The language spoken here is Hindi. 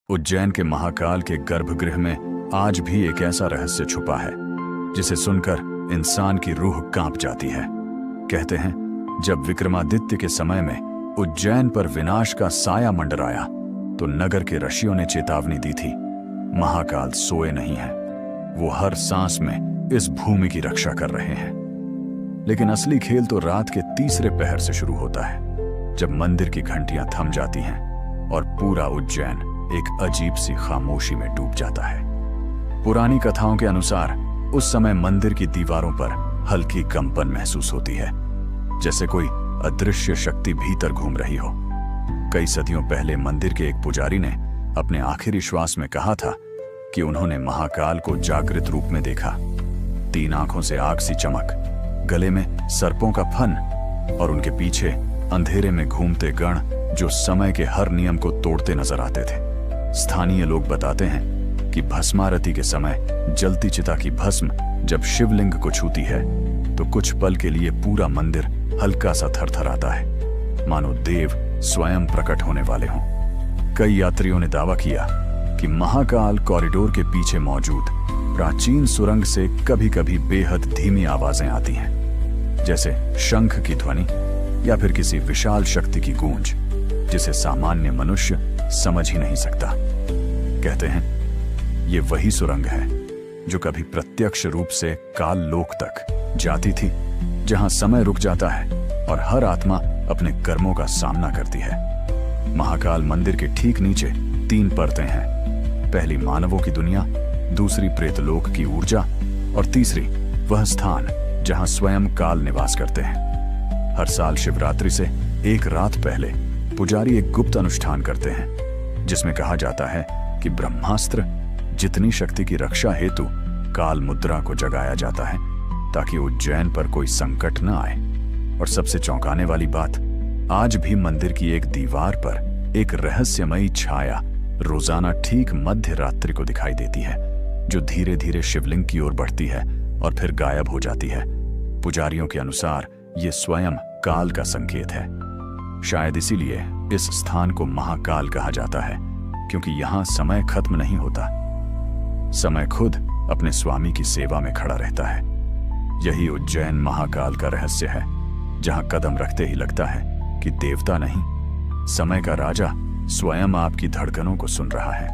उज्जैन के महाकाल के गर्भगृह में आज भी एक ऐसा रहस्य छुपा है जिसे सुनकर इंसान की रूह कांप जाती है। कहते हैं जब विक्रमादित्य के समय में उज्जैन पर विनाश का साया मंडराया तो नगर के ऋषियों ने चेतावनी दी थी, महाकाल सोए नहीं है, वो हर सांस में इस भूमि की रक्षा कर रहे हैं। लेकिन असली खेल तो रात के तीसरे पहर से शुरू होता है, जब मंदिर की घंटियां थम जाती हैं और पूरा उज्जैन एक अजीब सी खामोशी में डूब जाता है। पुरानी कथाओं के अनुसार उस समय मंदिर की दीवारों पर हल्की कंपन महसूस होती है, जैसे कोई अदृश्य शक्ति भीतर घूम रही हो। कई सदियों पहले मंदिर के एक पुजारी ने अपने आखिरी श्वास में कहा था कि उन्होंने महाकाल को जागृत रूप में देखा। 3 आंखों से आग सी चमक, गले में सर्पों का फन और उनके पीछे अंधेरे में घूमते गण जो समय के हर नियम को तोड़ते नजर आते थे। स्थानीय लोग बताते हैं कि भस्मारती के समय जलती चिता की भस्म जब शिवलिंग को छूती है तो कुछ पल के लिए पूरा मंदिर हल्का सा थरथराता है, मानो देव स्वयं प्रकट होने वाले हों। कई यात्रियों ने दावा किया कि महाकाल कॉरिडोर के पीछे मौजूद प्राचीन सुरंग से कभी-कभी बेहद धीमी आवाजें आती हैं, जैसे शंख की ध्वनि या फिर किसी विशाल शक्ति की गूंज, जिसे सामान्य मनुष्य समझ ही नहीं सकता। कहते हैं ये वही सुरंग है जो कभी प्रत्यक्ष रूप से काल लोक तक जाती थी, जहां समय रुक जाता है और हर आत्मा अपने कर्मों का सामना करती है। महाकाल मंदिर के ठीक नीचे 3 परतें हैं। पहली मानवों की दुनिया, दूसरी प्रेतलोक की ऊर्जा और तीसरी वह स्थान जहां स्वयं काल निवास करते हैं। हर साल शिवरात्रि से एक रात पहले पुजारी एक गुप्त अनुष्ठान करते हैं, जिसमें कहा जाता है कि ब्रह्मास्त्र जितनी शक्ति की रक्षा हेतु काल मुद्रा को जगाया जाता है ताकि उज्जैन पर कोई संकट न आए। और सबसे चौंकाने वाली बात, आज भी मंदिर की एक दीवार पर एक रहस्यमयी छाया रोजाना ठीक मध्य रात्रि को दिखाई देती है, जो धीरे धीरे शिवलिंग की ओर बढ़ती है और फिर गायब हो जाती है। पुजारियों के अनुसार ये स्वयं काल का संकेत है। शायद इसीलिए इस स्थान को महाकाल कहा जाता है, क्योंकि यहां समय खत्म नहीं होता, समय खुद अपने स्वामी की सेवा में खड़ा रहता है। यही उज्जैन महाकाल का रहस्य है, जहां कदम रखते ही लगता है कि देवता नहीं, समय का राजा स्वयं आपकी धड़कनों को सुन रहा है।